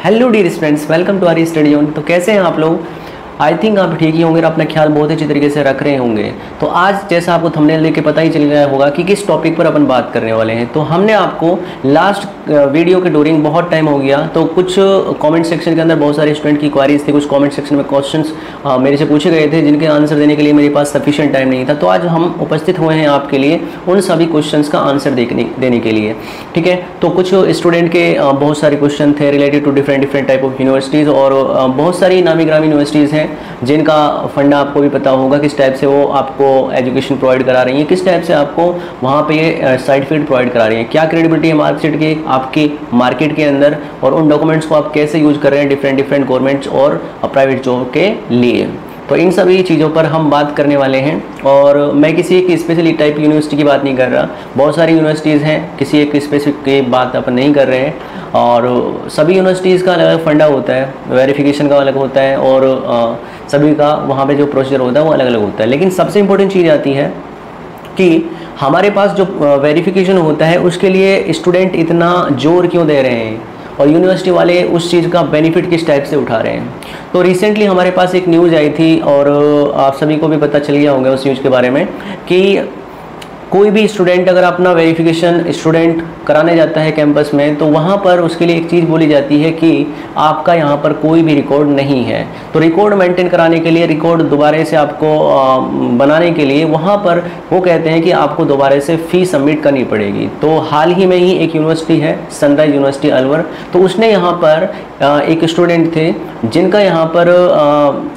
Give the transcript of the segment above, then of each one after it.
Hello dear friends, welcome to our study zone. तो कैसे हैं आप लोग? आई थिंक आप ठीक ही होंगे और अपना ख्याल बहुत अच्छी तरीके से रख रहे होंगे। तो आज जैसा आपको थंबनेल देख के पता ही चल गया होगा कि किस टॉपिक पर अपन बात करने वाले हैं। तो हमने आपको लास्ट वीडियो के ड्यूरिंग बहुत टाइम हो गया, तो कुछ कमेंट सेक्शन के अंदर बहुत सारे स्टूडेंट की क्वारीज थी, कुछ कमेंट सेक्शन में क्वेश्चंस मेरे से पूछे गए थे जिनके आंसर देने के लिए मेरे पास सफिशिएंट टाइम नहीं था। तो आज हम उपस्थित हुए हैं आपके लिए उन सभी क्वेश्चंस का आंसर देने के लिए। ठीक है, तो कुछ स्टूडेंट के बहुत सारे क्वेश्चन थे related to different type of universities, और बहुत सारी नामी ग्रामी यूनिवर्सिटीज़ हैं जिनका फंडा आपको भी पता होगा किस टाइप से वो आपको एजुकेशन प्रोवाइड करा रही है, किस टाइप से आपको वहाँ पे ये सर्टिफिकेट प्रोवाइड करा रही है, क्या क्रेडिबिलिटी है मार्कशीट की आपकी मार्केट के अंदर, और उन डॉक्यूमेंट्स को आप कैसे यूज कर रहे हैं डिफरेंट गवर्नमेंट्स और प्राइवेट जॉब के लिए। तो इन सभी चीज़ों पर हम बात करने वाले हैं। और मैं किसी एक स्पेशली टाइप यूनिवर्सिटी की बात नहीं कर रहा, बहुत सारी यूनिवर्सिटीज़ हैं, किसी एक स्पेसिफिक की बात अपन नहीं कर रहे हैं। और सभी यूनिवर्सिटीज़ का अलग अलग फंडा होता है, वेरिफिकेशन का अलग होता है, और सभी का वहाँ पे जो प्रोसीजर होता है वो अलग अलग होता है। लेकिन सबसे इम्पोर्टेंट चीज़ आती है कि हमारे पास जो वेरिफिकेशन होता है उसके लिए स्टूडेंट इतना जोर क्यों दे रहे हैं और यूनिवर्सिटी वाले उस चीज़ का बेनिफिट किस टाइप से उठा रहे हैं। तो रिसेंटली हमारे पास एक न्यूज़ आई थी और आप सभी को भी पता चल गया होगा उस न्यूज़ के बारे में कि कोई भी स्टूडेंट अगर अपना वेरिफिकेशन स्टूडेंट कराने जाता है कैंपस में, तो वहाँ पर उसके लिए एक चीज़ बोली जाती है कि आपका यहाँ पर कोई भी रिकॉर्ड नहीं है। तो रिकॉर्ड मेंटेन कराने के लिए, रिकॉर्ड दोबारा से आपको बनाने के लिए वहाँ पर वो कहते हैं कि आपको दोबारा से फ़ीस सबमिट करनी पड़ेगी। तो हाल ही में ही एक यूनिवर्सिटी है सनराइज यूनिवर्सिटी अलवर, तो उसने यहाँ पर एक स्टूडेंट थे जिनका यहाँ पर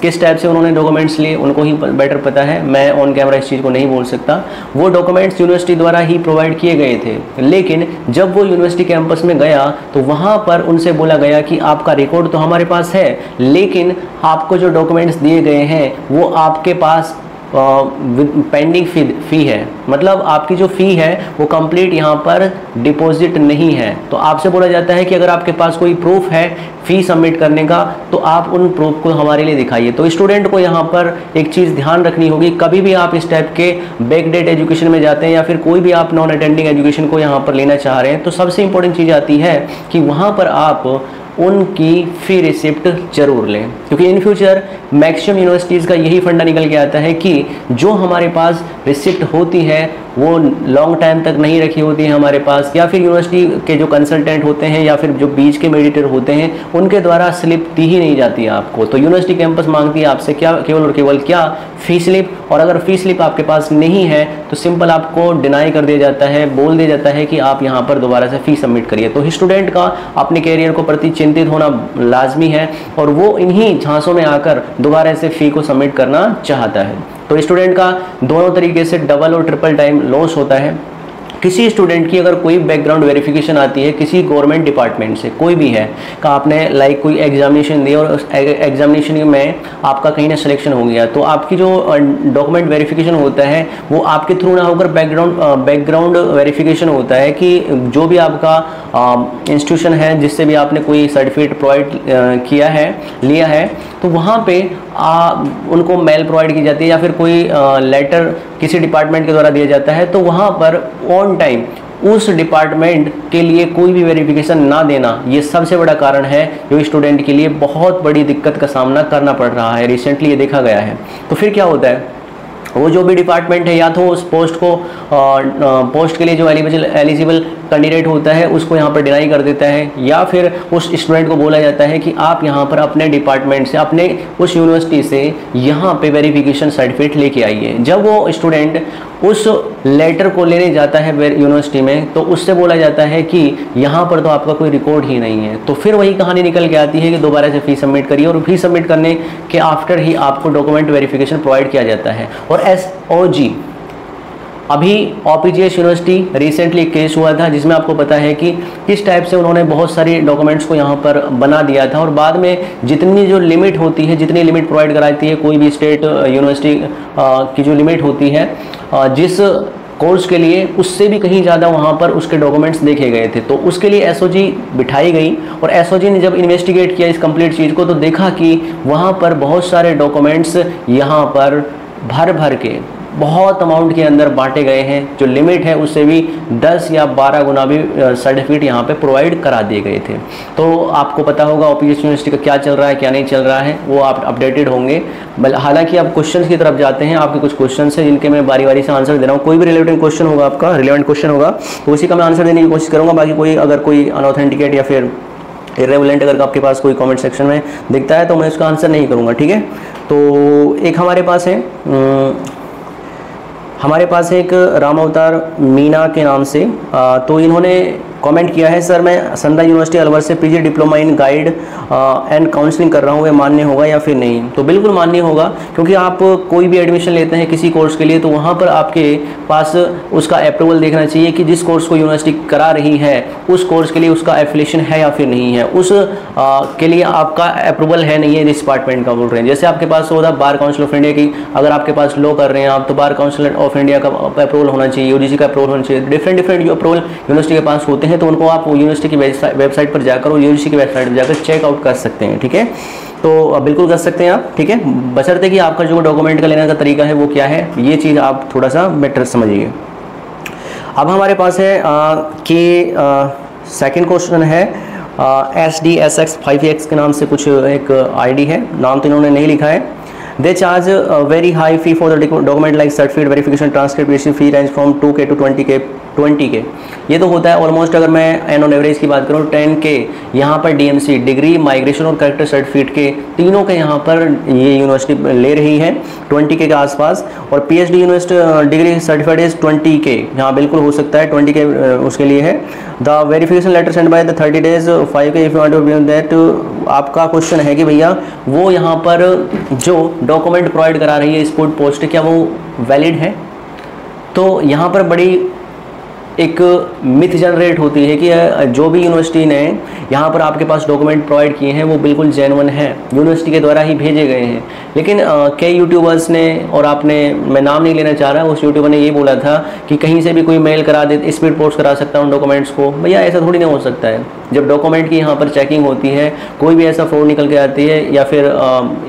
किस टाइप से उन्होंने डॉक्यूमेंट्स लिए उनको ही बेटर पता है, मैं ऑन कैमरा इस चीज़ को नहीं बोल सकता। वो डॉक्यूमेंट्स यूनिवर्सिटी द्वारा ही प्रोवाइड किए गए थे, लेकिन जब वो यूनिवर्सिटी कैंपस में गया तो वहाँ पर उनसे बोला गया कि आपका रिकॉर्ड तो हमारे पास है, लेकिन आपको जो डॉक्यूमेंट्स दिए गए हैं वो आपके पास पेंडिंग फ़ी है, मतलब आपकी जो फ़ी है वो कंप्लीट यहाँ पर डिपॉजिट नहीं है। तो आपसे बोला जाता है कि अगर आपके पास कोई प्रूफ है फ़ी सबमिट करने का तो आप उन प्रूफ को हमारे लिए दिखाइए। तो स्टूडेंट को यहाँ पर एक चीज़ ध्यान रखनी होगी, कभी भी आप इस टाइप के बैकडेट एजुकेशन में जाते हैं या फिर कोई भी आप नॉन अटेंडिंग एजुकेशन को यहाँ पर लेना चाह रहे हैं, तो सबसे इंपॉर्टेंट चीज़ आती है कि वहाँ पर आप उनकी फ़ी रिसिप्ट जरूर लें, क्योंकि इन फ्यूचर मैक्सिमम यूनिवर्सिटीज़ का यही फंडा निकल के आता है कि जो हमारे पास रिसिप्ट होती है वो लॉन्ग टाइम तक नहीं रखी होती है हमारे पास, या फिर यूनिवर्सिटी के जो कंसल्टेंट होते हैं या फिर जो बीच के मेडिएटर होते हैं उनके द्वारा स्लिप दी ही नहीं जाती है आपको। तो यूनिवर्सिटी कैंपस मांगती है आपसे क्या, केवल और केवल क्या, फ़ी स्लिप। और अगर फ़ी स्लिप आपके पास नहीं है तो सिंपल आपको डिनाई कर दिया जाता है, बोल दिया जाता है कि आप यहाँ पर दोबारा से फ़ी सबमिट करिए। तो स्टूडेंट का अपने कैरियर को प्रति चिंतित होना लाजमी है और वो इन्हीं झांसों में आकर दोबारा से फ़ी को सबमिट करना चाहता है। तो स्टूडेंट का दोनों तरीके से डबल और ट्रिपल टाइम लॉस होता है। किसी स्टूडेंट की अगर कोई बैकग्राउंड वेरिफिकेशन आती है किसी गवर्नमेंट डिपार्टमेंट से, कोई भी है का आपने लाइक कोई एग्जामिनेशन दी और उस एग्जामिनेशन में आपका कहीं ना सिलेक्शन हो गया, तो आपकी जो डॉक्यूमेंट वेरिफिकेशन होता है वो आपके थ्रू ना होकर बैकग्राउंड वेरिफिकेशन होता है कि जो भी आपका इंस्टीट्यूशन है जिससे भी आपने कोई सर्टिफिकेट प्रोवाइड किया है, लिया है, तो वहाँ पे उनको मेल प्रोवाइड की जाती है या फिर कोई लेटर किसी डिपार्टमेंट के द्वारा दिया जाता है। तो वहाँ पर ऑन टाइम उस डिपार्टमेंट के लिए कोई भी वेरिफिकेशन ना देना, ये सबसे बड़ा कारण है जो स्टूडेंट के लिए बहुत बड़ी दिक्कत का सामना करना पड़ रहा है। रिसेंटली ये देखा गया है। तो फिर क्या होता है, वो जो भी डिपार्टमेंट है या तो उस पोस्ट के लिए जो एलिजिबल कैंडिडेट होता है उसको यहाँ पर डिनाई कर देता है, या फिर उस स्टूडेंट को बोला जाता है कि आप यहाँ पर अपने डिपार्टमेंट से, अपने उस यूनिवर्सिटी से यहाँ पे वेरिफिकेशन सर्टिफिकेट लेके आइए। जब वो स्टूडेंट उस लेटर को लेने जाता है यूनिवर्सिटी में तो उससे बोला जाता है कि यहाँ पर तो आपका कोई रिकॉर्ड ही नहीं है। तो फिर वही कहानी निकल के आती है कि दोबारा से फ़ी सबमिट करिए, और फ़ी सबमिट करने के आफ्टर ही आपको डॉक्यूमेंट वेरिफिकेशन प्रोवाइड किया जाता है। और SOG अभी OPGS यूनिवर्सिटी रिसेंटली एक केस हुआ था जिसमें आपको पता है कि किस टाइप से उन्होंने बहुत सारी डॉक्यूमेंट्स को यहाँ पर बना दिया था, और बाद में जितनी जो लिमिट होती है, जितनी लिमिट प्रोवाइड कराती है कोई भी स्टेट यूनिवर्सिटी की जो लिमिट होती है जिस कोर्स के लिए, उससे भी कहीं ज़्यादा वहाँ पर उसके डॉक्यूमेंट्स देखे गए थे। तो उसके लिए SOG बिठाई गई, और SOG ने जब इन्वेस्टिगेट किया इस कंप्लीट चीज़ को तो देखा कि वहाँ पर बहुत सारे डॉक्यूमेंट्स यहाँ पर भर के बहुत अमाउंट के अंदर बांटे गए हैं, जो लिमिट है उससे भी 10 या 12 गुना भी सर्टिफिकेट यहाँ पे प्रोवाइड करा दिए गए थे। तो आपको पता होगा ओपीएस यूनिवर्सिटी का क्या चल रहा है क्या नहीं चल रहा है, वो आप अपडेटेड होंगे। हालांकि आप क्वेश्चन की तरफ जाते हैं, आपके कुछ क्वेश्चन है जिनके मैं बारी बारी से आंसर दे रहा हूँ। कोई भी रिलेवेंट क्वेश्चन होगा, आपका रिलेवेंट क्वेश्चन होगा तो उसी का मैं आंसर देने की कोशिश करूँगा। बाकी कोई अगर कोई अनऑथेंटिकेट या फिर इर्रेलेवेंट अगर आपके पास कोई कमेंट सेक्शन में दिखता है तो मैं उसका आंसर नहीं करूँगा, ठीक है। तो एक हमारे पास एक राम अवतार मीना के नाम से, तो इन्होंने कमेंट किया है, सर मैं सनराइज यूनिवर्सिटी अलवर से PG diploma in guide and counselling कर रहा हूँ, ये मान्य होगा या फिर नहीं? तो बिल्कुल मान्य होगा, क्योंकि आप कोई भी एडमिशन लेते हैं किसी कोर्स के लिए तो वहाँ पर आपके पास उसका अप्रूवल देखना चाहिए कि जिस कोर्स को यूनिवर्सिटी करा रही है उस कोर्स के लिए उसका एफिलिएशन है या फिर नहीं है, उस के लिए आपका अप्रूवल है नहीं है इस डिपार्टमेंट का बोल रहे हैं। जैसे आपके पास होता बार काउंसिल ऑफ इंडिया की, अगर आपके पास लॉ कर रहे हैं आप तो बार काउंसिल ऑफ इंडिया का अप्रूवल होना चाहिए, यूजीसी का अप्रूवल होना चाहिए। डिफरेंट जो अप्रूवल यूनिवर्सिटी के पास होते हैं तो उनको आप यूनिवर्सिटी की वेबसाइट पर जाकर और यूजीसी की वेबसाइट पर जाकर चेकआउट कर सकते हैं, ठीक है। तो बिल्कुल कर सकते हैं आप, ठीक है, बशर्ते कि आपका जो डॉक्यूमेंट का लेने का तरीका है वो क्या है, ये चीज़ आप थोड़ा सा बेटर समझिए। अब हमारे पास है सेकंड क्वेश्चन है SDSX5X के नाम से कुछ एक आईडी है, नाम तो इन्होंने नहीं लिखा है। They charge very high fee for the document like certificate verification transcript fee range from 2K to 20K। ये तो होता है ऑलमोस्ट, अगर मैं एन ऑन एवरेज की बात करूँ 10K यहाँ पर DMC डिग्री माइग्रेशन और करेक्टर सर्टिफिकेट के तीनों के यहाँ पर ये यूनिवर्सिटी ले रही है 20K के आसपास। और PhD university degree certificate is 20K, यहाँ बिल्कुल हो सकता है 20K उसके लिए है। The verification letter send by the 30 days 5K if you want to be that. आपका क्वेश्चन है कि भैया वो यहाँ पर जो डॉक्यूमेंट प्रोवाइड करा रही है स्पोर्ट पोस्ट, क्या वो वैलिड है? तो यहाँ पर बड़ी एक मिथ जनरेट होती है कि जो भी यूनिवर्सिटी ने यहाँ पर आपके पास डॉक्यूमेंट प्रोवाइड किए हैं वो बिल्कुल जेन्युइन है, यूनिवर्सिटी के द्वारा ही भेजे गए हैं। लेकिन कई यूट्यूबर्स ने, और आपने, मैं नाम नहीं लेना चाह रहा, उस यूट्यूबर ने ये बोला था कि कहीं से भी कोई मेल करा दे, स्पीड पोस्ट करा सकता हूँ डॉक्यूमेंट्स को। भैया ऐसा थोड़ी ना हो सकता है। जब डॉक्यूमेंट की यहाँ पर चेकिंग होती है, कोई भी ऐसा फ्रॉड निकल के आती है या फिर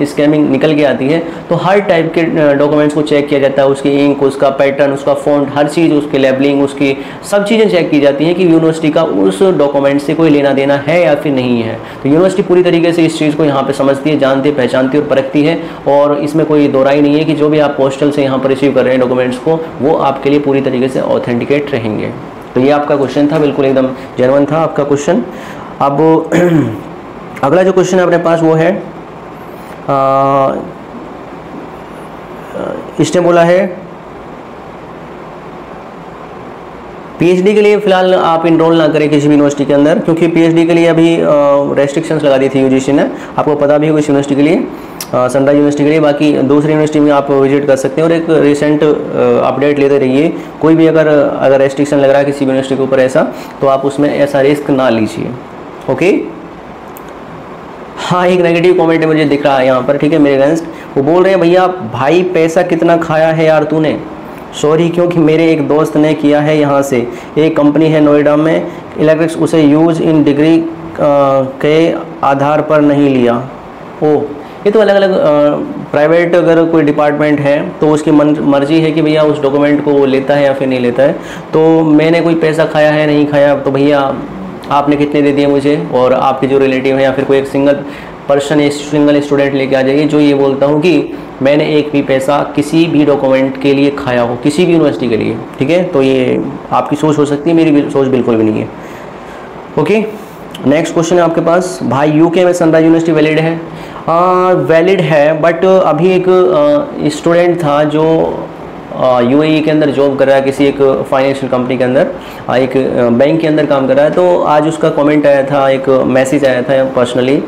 स्कैमिंग निकल के आती है तो हर टाइप के डॉक्यूमेंट्स को चेक किया जाता है, उसकी इंक, उसका पैटर्न, उसका फॉन्ट, हर चीज़, उसकी लेबलिंग, उसकी सब चीज़ें चेक की जाती हैं कि यूनिवर्सिटी का उस डॉक्यूमेंट से कोई लेना देना है या फिर नहीं है। तो यूनिवर्सिटी पूरी तरीके से इस चीज़ को यहाँ पे समझती है, जानती है, पहचानती है और परखती है, और इसमें कोई दो राय नहीं है कि जो भी आप पोस्टल से यहाँ पर रिसीव कर रहे हैं डॉक्यूमेंट्स को वो आपके लिए पूरी तरीके से ऑथेंटिकेट रहेंगे। तो ये आपका क्वेश्चन था, बिल्कुल एकदम जेन्युइन था आपका क्वेश्चन। अब अगला जो क्वेश्चन है अपने पास वो है, इसने बोला है PhD के लिए फ़िलहाल आप इनरोल ना करें किसी भी यूनिवर्सिटी के अंदर, क्योंकि PhD के लिए अभी रेस्ट्रिक्शंस लगा दी थी यूजीसी ने, आपको पता भी होगा इस यूनिवर्सिटी के लिए, सनराइज यूनिवर्सिटी के लिए। बाकी दूसरी यूनिवर्सिटी में आप विजिट कर सकते हैं और एक रिसेंट अपडेट लेते रहिए। कोई भी अगर रेस्ट्रिक्शन लग रहा है किसी यूनिवर्सिटी के ऊपर ऐसा, तो आप उसमें ऐसा रिस्क ना लीजिए, ओके। हाँ, एक नेगेटिव कमेंट मुझे दिख रहा है यहाँ पर, ठीक है, मेरे अगेंस्ट। वो बोल रहे हैं भैया भाई पैसा कितना खाया है यार तूने? सॉरी, क्योंकि मेरे एक दोस्त ने किया है यहाँ से, एक कंपनी है नोएडा में इलेक्ट्रिक्स, उसे यूज इन डिग्री के आधार पर नहीं लिया। ओह, ये तो अलग अलग प्राइवेट अगर कोई डिपार्टमेंट है तो उसकी मर्जी है कि भैया उस डॉक्यूमेंट को वो लेता है या फिर नहीं लेता है। तो मैंने कोई पैसा खाया है नहीं खाया, तो भैया आपने कितने दे दिए मुझे, और आपके जो रिलेटिव है या फिर कोई एक सिंगल पर्सन, सिंगल स्टूडेंट लेके आ जाइए जो ये बोलता हूँ कि मैंने एक भी पैसा किसी भी डॉक्यूमेंट के लिए खाया हो, किसी भी यूनिवर्सिटी के लिए, ठीक है। तो ये आपकी सोच हो सकती है, मेरी सोच बिल्कुल भी नहीं है, ओके। नेक्स्ट क्वेश्चन है आपके पास, भाई यूके में सनराइज यूनिवर्सिटी वैलिड है? वैलिड है, बट अभी एक स्टूडेंट था जो UAE के अंदर जॉब कर रहा है, किसी एक फाइनेंशियल कंपनी के अंदर, एक बैंक के अंदर काम कर रहा है। तो आज उसका कमेंट आया था, एक मैसेज आया था पर्सनली,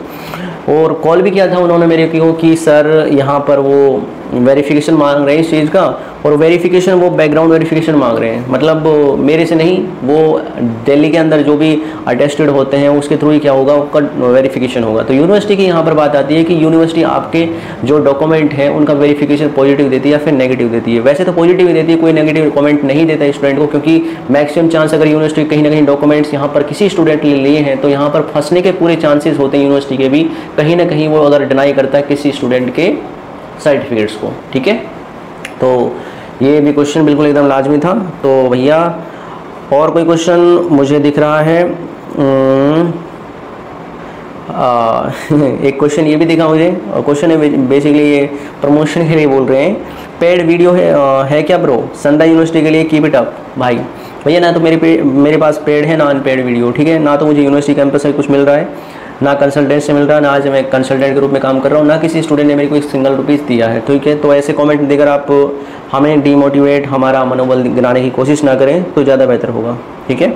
और कॉल भी किया था उन्होंने मेरे को कि सर यहाँ पर वो वेरिफिकेशन मांग रहे हैं इस चीज़ का, और वेरिफिकेशन वो बैकग्राउंड वेरिफिकेशन मांग रहे हैं, मतलब मेरे से नहीं, वो दिल्ली के अंदर जो भी अटेस्टेड होते हैं उसके थ्रू ही क्या होगा, उसका वेरिफिकेशन होगा। तो यूनिवर्सिटी की यहाँ पर बात आती है कि यूनिवर्सिटी आपके जो डॉक्यूमेंट है उनका वेरिफिकेशन पॉजिटिव देती है या फिर नेगेटिव देती है। वैसे तो पॉजिटिव ही देती है, कोई नेगेटिव कमेंट नहीं देता है स्टूडेंट को, क्योंकि मैक्सिमम चांस अगर यूनिवर्सिटी कहीं ना कहीं डॉक्यूमेंट्स यहाँ पर किसी स्टूडेंट ने लिए हैं तो यहाँ पर फंसने के पूरे चांसेस होते हैं यूनिवर्सिटी के भी, कहीं ना कहीं वो अगर डिनाई करता है किसी स्टूडेंट के सर्टिफिकेट्स को, ठीक है। तो ये भी क्वेश्चन बिल्कुल एकदम लाजमी था। तो भैया और कोई क्वेश्चन मुझे दिख रहा है? एक क्वेश्चन ये भी दिखा मुझे, और क्वेश्चन है बेसिकली ये प्रमोशन के लिए बोल रहे हैं, पेड वीडियो है क्या ब्रो सनराइज यूनिवर्सिटी के लिए, कीप इट अप। भाई भैया ना तो मेरे पास पेड है ना अनपेड वीडियो, ठीक है। ना तो मुझे यूनिवर्सिटी कैंपस से कुछ मिल रहा है, ना कंसल्टेंट से मिल रहा है, ना आज मैं कंसल्टेंट के रूप में काम कर रहा हूँ, ना किसी स्टूडेंट ने मेरे को एक सिंगल रुपीज़ दिया है, ठीक है। तो ऐसे कमेंट देकर आप हमें डीमोटिवेट, हमारा मनोबल गिराने की कोशिश ना करें तो ज़्यादा बेहतर होगा, ठीक है।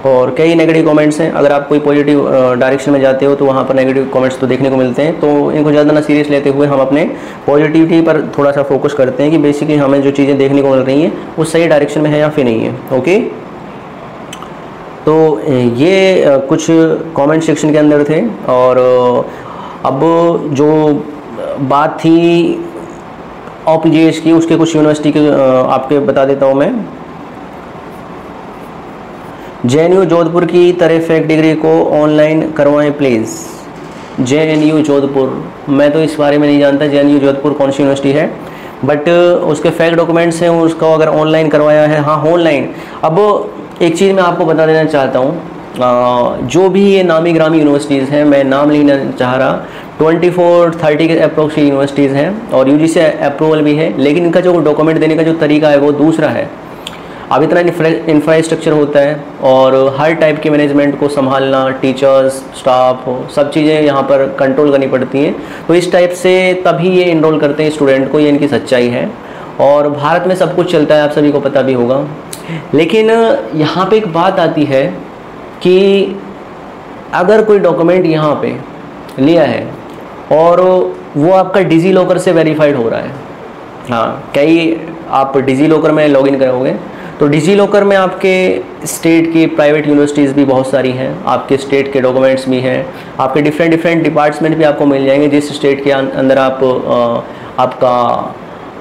और कई नेगेटिव कमेंट्स हैं, अगर आप कोई पॉजिटिव डायरेक्शन में जाते हो तो वहाँ पर नेगेटिव कमेंट्स तो देखने को मिलते हैं, तो इनको ज़्यादा ना सीरियस लेते हुए हम अपने पॉजिटिविटी पर थोड़ा सा फोकस करते हैं कि बेसिकली हमें जो चीज़ें देखने को मिल रही हैं वो सही डायरेक्शन में है या फिर नहीं है, ओके। तो ये कुछ कमेंट सेक्शन के अंदर थे। और अब जो बात थी OPGS की, उसके कुछ यूनिवर्सिटी के आपके बता देता हूँ मैं। JNU जोधपुर की तरह फेक डिग्री को ऑनलाइन करवाएं प्लीज़। JNU जोधपुर, मैं तो इस बारे में नहीं जानता JNU जोधपुर कौन सी यूनिवर्सिटी है, बट उसके फेक डॉक्यूमेंट्स हैं, उसको अगर ऑनलाइन करवाया है, हाँ ऑनलाइन। अब एक चीज़ मैं आपको बता देना चाहता हूँ, जो भी ये नामी ग्रामी यूनिवर्सिटीज़ हैं, मैं नाम नहीं लेना चाह रहा, 24-30 के अप्रोक्स यूनिवर्सिटीज़ हैं और UGC अप्रूवल भी है, लेकिन इनका जो डॉक्यूमेंट देने का जो तरीका है वो दूसरा है। अब इतना इंफ्रास्ट्रक्चर होता है और हर टाइप के मैनेजमेंट को संभालना, टीचर्स, स्टाफ, सब चीज़ें यहाँ पर कंट्रोल करनी पड़ती हैं। तो इस टाइप से तभी ये इनरोल करते हैं स्टूडेंट को, ये इनकी सच्चाई है। और भारत में सब कुछ चलता है, आप सभी को पता भी होगा। लेकिन यहाँ पे एक बात आती है कि अगर कोई डॉक्यूमेंट यहाँ पे लिया है और वो आपका डिजी लॉकर से वेरीफाइड हो रहा है, हाँ, कई आप डिजी लॉकर में लॉगिन करोगे तो डिजी लॉकर में आपके स्टेट की प्राइवेट यूनिवर्सिटीज़ भी बहुत सारी हैं, आपके स्टेट के डॉक्यूमेंट्स भी हैं, आपके डिफरेंट डिपार्टमेंट भी आपको मिल जाएंगे। जिस स्टेट के अंदर आपका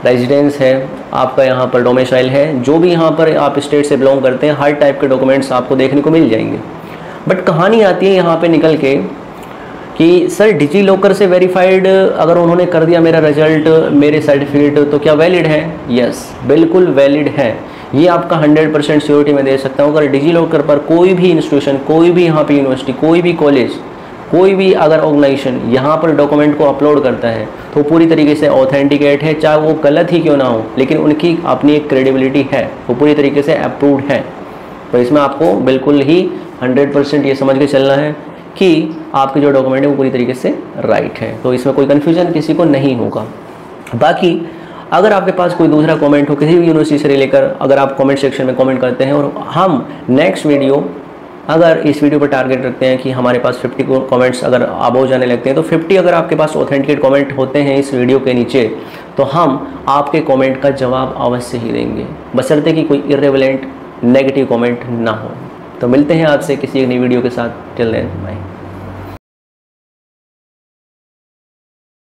रेजिडेंस है, आपका यहाँ पर डोमिसाइल है, जो भी यहाँ पर आप स्टेट से बिलोंग करते हैं, हर टाइप के डॉक्यूमेंट्स आपको देखने को मिल जाएंगे। बट कहानी आती है यहाँ पे निकल के कि सर डिजी लॉकर से वेरीफाइड अगर उन्होंने कर दिया मेरा रिजल्ट, मेरे सर्टिफिकेट, तो क्या वैलिड है? यस, बिल्कुल वैलिड है। ये आपका 100% श्योरिटी में दे सकता हूँ। अगर डिजी लॉकर पर कोई भी इंस्टीट्यूशन, कोई भी यहाँ पे यूनिवर्सिटी, कोई भी कॉलेज, कोई भी अगर ऑर्गेनाइजेशन यहाँ पर डॉक्यूमेंट को अपलोड करता है तो पूरी तरीके से ऑथेंटिकेट है, चाहे वो गलत ही क्यों ना हो, लेकिन उनकी अपनी एक क्रेडिबिलिटी है, वो पूरी तरीके से अप्रूव्ड है। तो इसमें आपको बिल्कुल ही 100% ये समझ के चलना है कि आपके जो डॉक्यूमेंट है वो पूरी तरीके से राइट है। तो इसमें कोई कन्फ्यूजन किसी को नहीं होगा। बाकी अगर आपके पास कोई दूसरा कमेंट हो किसी भी यूनिवर्सिटी से लेकर, अगर आप कमेंट सेक्शन में कमेंट करते हैं और हम नेक्स्ट वीडियो, अगर इस वीडियो पर टारगेट रखते हैं कि हमारे पास 50 कमेंट्स अगर अबव जाने लगते हैं, तो 50 अगर आपके पास ऑथेंटिकेट कमेंट होते हैं इस वीडियो के नीचे, तो हम आपके कमेंट का जवाब अवश्य ही देंगे, बशर्ते कि कोई इर्रेलेवेंट नेगेटिव कमेंट ना हो। तो मिलते हैं आपसे किसी एक नई वीडियो के साथ। Till then bye.